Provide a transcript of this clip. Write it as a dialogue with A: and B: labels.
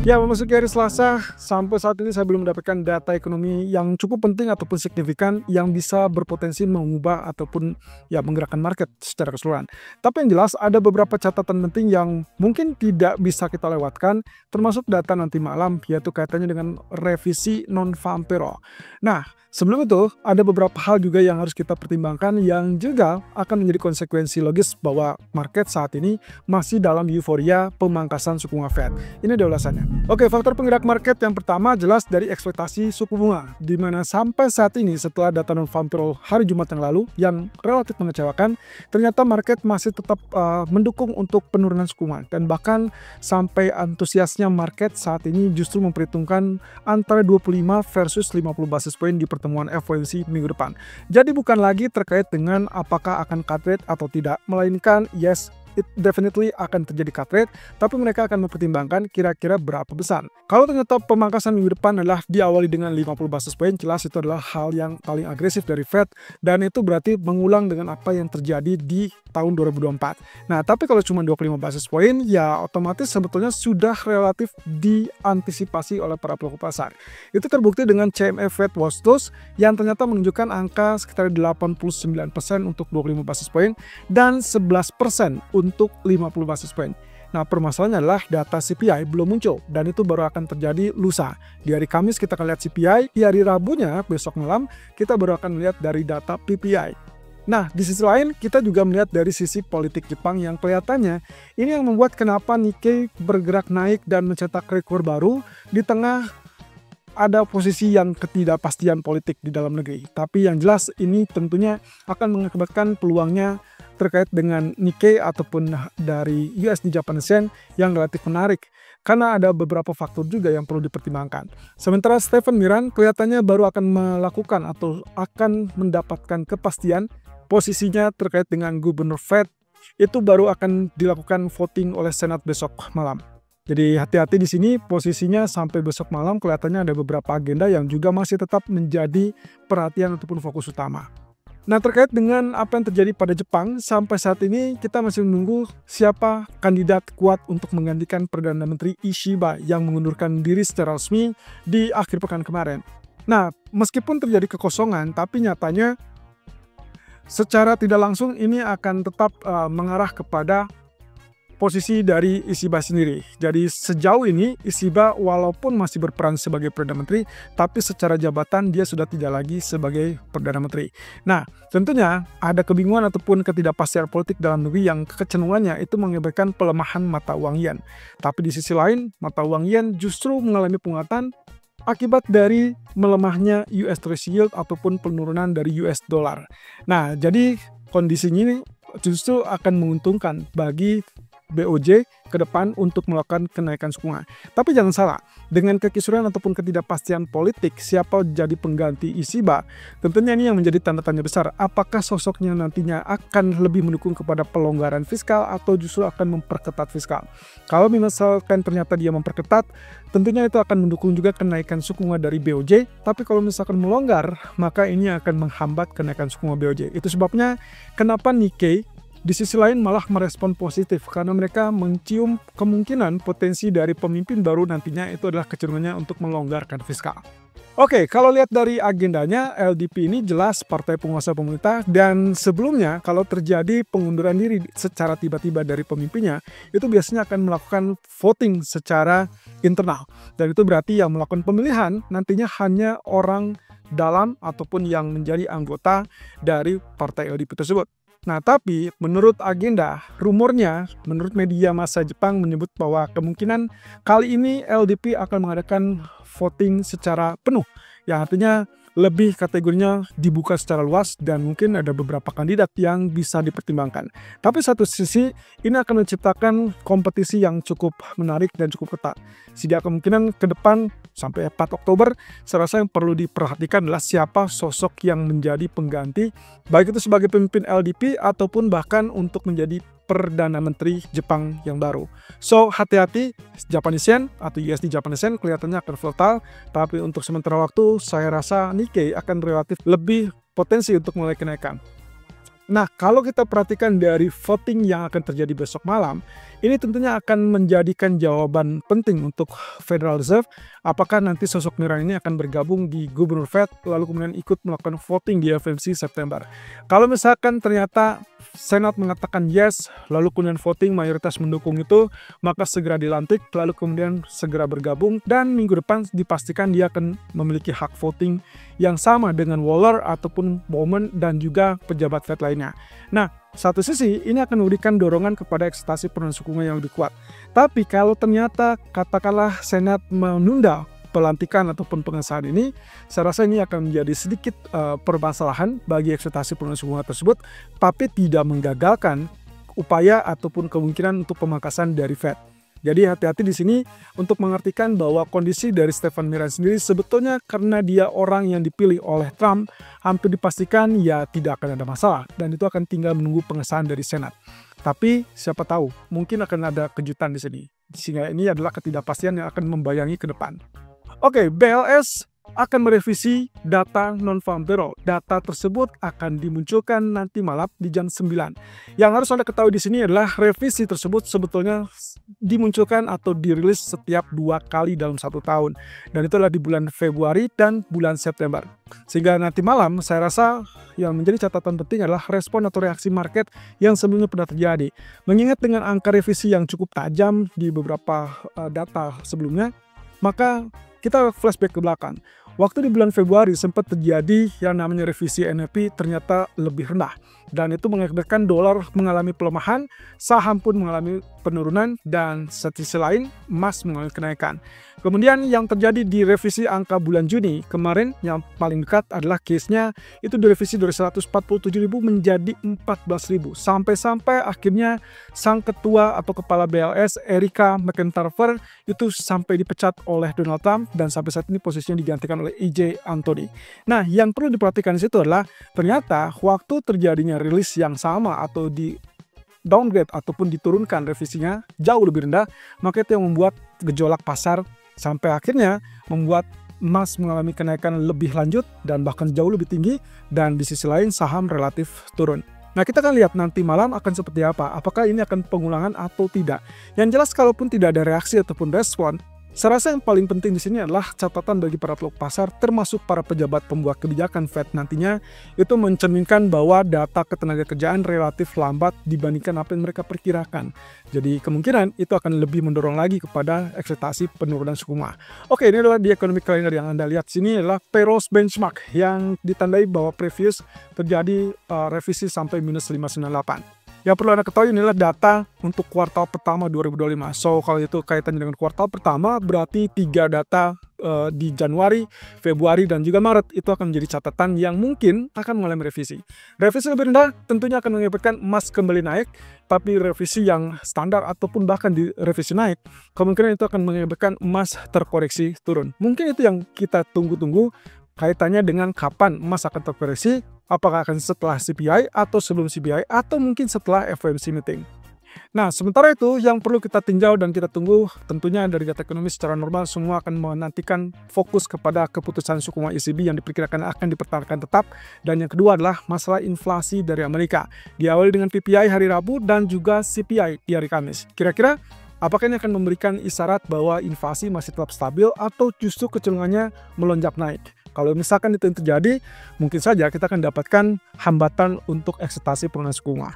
A: Ya, memasuki hari Selasa, sampai saat ini saya belum mendapatkan data ekonomi yang cukup penting ataupun signifikan yang bisa berpotensi mengubah ataupun ya menggerakkan market secara keseluruhan. Tapi yang jelas ada beberapa catatan penting yang mungkin tidak bisa kita lewatkan, termasuk data nanti malam, yaitu kaitannya dengan revisi non-farm payroll. Nah, sebelum itu ada beberapa hal juga yang harus kita pertimbangkan yang juga akan menjadi konsekuensi logis bahwa market saat ini masih dalam euforia pemangkasan suku bunga Fed. Ini ada ulasannya. Oke, faktor penggerak market yang pertama jelas dari ekspektasi suku bunga, di mana sampai saat ini setelah data non-farm payroll hari Jumat yang lalu yang relatif mengecewakan, ternyata market masih tetap mendukung untuk penurunan suku bunga, dan bahkan sampai antusiasnya market saat ini justru memperhitungkan antara 25 versus 50 basis point di pertemuan FOMC minggu depan. Jadi bukan lagi terkait dengan apakah akan cut rate atau tidak, melainkan yes, it definitely akan terjadi cut rate, tapi mereka akan mempertimbangkan kira-kira berapa besar. Kalau ternyata pemangkasan minggu depan adalah diawali dengan 50 basis point, jelas itu adalah hal yang paling agresif dari Fed, dan itu berarti mengulang dengan apa yang terjadi di tahun 2024. Nah, tapi kalau cuma 25 basis point, ya otomatis sebetulnya sudah relatif diantisipasi oleh para pelaku pasar. Itu terbukti dengan CME Fed Watch Tools yang ternyata menunjukkan angka sekitar 89% untuk 25 basis point dan 11% untuk 50 basis point. Nah, permasalahannya adalah data CPI belum muncul, dan itu baru akan terjadi lusa. Di hari Kamis kita akan lihat CPI, di hari Rabunya besok malam kita baru akan melihat dari data PPI. Nah, di sisi lain kita juga melihat dari sisi politik Jepang yang kelihatannya ini yang membuat kenapa Nikkei bergerak naik dan mencetak rekor baru di tengah ada posisi yang ketidakpastian politik di dalam negeri. Tapi yang jelas ini tentunya akan mengakibatkan peluangnya terkait dengan Nikkei ataupun dari USD Japanese Yen yang relatif menarik, karena ada beberapa faktor juga yang perlu dipertimbangkan. Sementara Stephen Miran kelihatannya baru akan melakukan atau akan mendapatkan kepastian posisinya terkait dengan Gubernur Fed, itu baru akan dilakukan voting oleh Senat besok malam. Jadi hati-hati di sini, posisinya sampai besok malam kelihatannya ada beberapa agenda yang juga masih tetap menjadi perhatian ataupun fokus utama. Nah, terkait dengan apa yang terjadi pada Jepang, sampai saat ini kita masih menunggu siapa kandidat kuat untuk menggantikan Perdana Menteri Ishiba yang mengundurkan diri secara resmi di akhir pekan kemarin. Nah, meskipun terjadi kekosongan, tapi nyatanya secara tidak langsung ini akan tetap mengarah kepada posisi dari Ishiba sendiri. Jadi sejauh ini Ishiba walaupun masih berperan sebagai Perdana Menteri, tapi secara jabatan dia sudah tidak lagi sebagai Perdana Menteri. Nah, tentunya ada kebingungan ataupun ketidakpastian politik dalam negeri yang kecenderungannya itu mengakibatkan pelemahan mata uang yen. Tapi di sisi lain, mata uang yen justru mengalami penguatan akibat dari melemahnya US Treasury Yield ataupun penurunan dari US dollar. Nah, jadi kondisinya ini justru akan menguntungkan bagi BOJ ke depan untuk melakukan kenaikan suku bunga. Tapi jangan salah, dengan kekisruhan ataupun ketidakpastian politik siapa jadi pengganti Ishiba, tentunya ini yang menjadi tanda tanya besar. Apakah sosoknya nantinya akan lebih mendukung kepada pelonggaran fiskal atau justru akan memperketat fiskal? Kalau misalkan ternyata dia memperketat, tentunya itu akan mendukung juga kenaikan suku bunga dari BOJ. Tapi kalau misalkan melonggar, maka ini akan menghambat kenaikan suku bunga BOJ. Itu sebabnya kenapa Nikkei di sisi lain malah merespon positif, karena mereka mencium kemungkinan potensi dari pemimpin baru nantinya itu adalah kecenderungannya untuk melonggarkan fiskal. Oke, kalau lihat dari agendanya, LDP ini jelas partai penguasa pemerintah, dan sebelumnya kalau terjadi pengunduran diri secara tiba-tiba dari pemimpinnya, itu biasanya akan melakukan voting secara internal. Dan itu berarti yang melakukan pemilihan nantinya hanya orang dalam ataupun yang menjadi anggota dari partai LDP tersebut. Nah, tapi menurut agenda, rumornya, menurut media massa Jepang menyebut bahwa kemungkinan kali ini LDP akan mengadakan voting secara penuh, yang artinya lebih kategorinya dibuka secara luas dan mungkin ada beberapa kandidat yang bisa dipertimbangkan. Tapi satu sisi ini akan menciptakan kompetisi yang cukup menarik dan cukup ketat. Sehingga kemungkinan ke depan sampai 4 Oktober, saya rasa yang perlu diperhatikan adalah siapa sosok yang menjadi pengganti, baik itu sebagai pemimpin LDP ataupun bahkan untuk menjadi Perdana Menteri Jepang yang baru. So, hati-hati, Japanese Yen atau USD Japanese Yen kelihatannya akan volatile, tapi untuk sementara waktu saya rasa Nikkei akan relatif lebih potensi untuk mulai kenaikan. Nah, kalau kita perhatikan dari voting yang akan terjadi besok malam, ini tentunya akan menjadikan jawaban penting untuk Federal Reserve, apakah nanti sosok Mira ini akan bergabung di Gubernur Fed, lalu kemudian ikut melakukan voting di FOMC September. Kalau misalkan ternyata Senat mengatakan yes, lalu kemudian voting mayoritas mendukung itu, maka segera dilantik, lalu kemudian segera bergabung, dan minggu depan dipastikan dia akan memiliki hak voting yang sama dengan Waller ataupun Bowman dan juga pejabat Fed lainnya. Nah, satu sisi ini akan memberikan dorongan kepada ekspektasi penurunan suku bunga yang lebih kuat. Tapi kalau ternyata katakanlah Senat menunda pelantikan ataupun pengesahan ini, saya rasa ini akan menjadi sedikit permasalahan bagi ekspektasi penurunan suku bunga tersebut, tapi tidak menggagalkan upaya ataupun kemungkinan untuk pemangkasan dari Fed. Jadi hati-hati di sini untuk mengartikan bahwa kondisi dari Stephen Miller sendiri sebetulnya karena dia orang yang dipilih oleh Trump, hampir dipastikan ya tidak akan ada masalah dan itu akan tinggal menunggu pengesahan dari Senat. Tapi siapa tahu mungkin akan ada kejutan di sini. Sehingga ini adalah ketidakpastian yang akan membayangi ke depan. Oke, BLS akan merevisi data non-farm payroll. Data tersebut akan dimunculkan nanti malam di jam 9. Yang harus Anda ketahui di sini adalah revisi tersebut sebetulnya dimunculkan atau dirilis setiap 2 kali dalam 1 tahun. Dan itu adalah di bulan Februari dan bulan September. Sehingga nanti malam saya rasa yang menjadi catatan penting adalah respon atau reaksi market yang sebelumnya pernah terjadi. Mengingat dengan angka revisi yang cukup tajam di beberapa data sebelumnya, maka kita flashback ke belakang. Waktu di bulan Februari sempat terjadi yang namanya revisi NFP ternyata lebih rendah. Dan itu mengakibatkan dolar mengalami pelemahan, saham pun mengalami penurunan, dan sisi lain emas mengalami kenaikan. Kemudian yang terjadi di revisi angka bulan Juni kemarin yang paling dekat adalah case-nya itu direvisi dari 147.000 menjadi 14.000. Sampai-sampai akhirnya sang ketua atau kepala BLS Erika McIntyre itu sampai dipecat oleh Donald Trump dan sampai saat ini posisinya digantikan oleh EJ Anthony. Nah, yang perlu diperhatikan di situ adalah ternyata waktu terjadinya rilis yang sama atau di downgrade ataupun diturunkan revisinya jauh lebih rendah, maka itu yang membuat gejolak pasar sampai akhirnya membuat emas mengalami kenaikan lebih lanjut dan bahkan jauh lebih tinggi, dan di sisi lain saham relatif turun. Nah, kita akan lihat nanti malam akan seperti apa, apakah ini akan pengulangan atau tidak. Yang jelas kalaupun tidak ada reaksi ataupun respon, saya rasa yang paling penting di sini adalah catatan bagi para pelaku pasar, termasuk para pejabat pembuat kebijakan Fed nantinya, itu mencerminkan bahwa data ketenagakerjaan relatif lambat dibandingkan apa yang mereka perkirakan. Jadi kemungkinan itu akan lebih mendorong lagi kepada ekspektasi penurunan suku bunga. Oke, ini adalah di economic calendar yang Anda lihat sini adalah payrolls benchmark yang ditandai bahwa previous terjadi revisi sampai minus 598. Yang perlu Anda ketahui inilah data untuk kuartal pertama 2025. So, kalau itu kaitannya dengan kuartal pertama, berarti 3 data di Januari, Februari, dan juga Maret itu akan menjadi catatan yang mungkin akan mengalami revisi. Revisi lebih rendah tentunya akan mengakibatkan emas kembali naik, tapi revisi yang standar ataupun bahkan di revisi naik, kemungkinan itu akan mengakibatkan emas terkoreksi turun. Mungkin itu yang kita tunggu-tunggu kaitannya dengan kapan emas akan terkoreksi, apakah akan setelah CPI atau sebelum CPI atau mungkin setelah FOMC meeting. Nah, sementara itu yang perlu kita tinjau dan kita tunggu tentunya dari data ekonomi secara normal semua akan menantikan fokus kepada keputusan suku bunga ECB yang diperkirakan akan dipertahankan tetap, dan yang kedua adalah masalah inflasi dari Amerika. Diawali dengan PPI hari Rabu dan juga CPI di hari Kamis. Kira-kira apakah ini akan memberikan isyarat bahwa inflasi masih tetap stabil atau justru kecenderungannya melonjak naik? Kalau misalkan itu yang terjadi, mungkin saja kita akan dapatkan hambatan untuk ekspektasi penurunan suku bunga.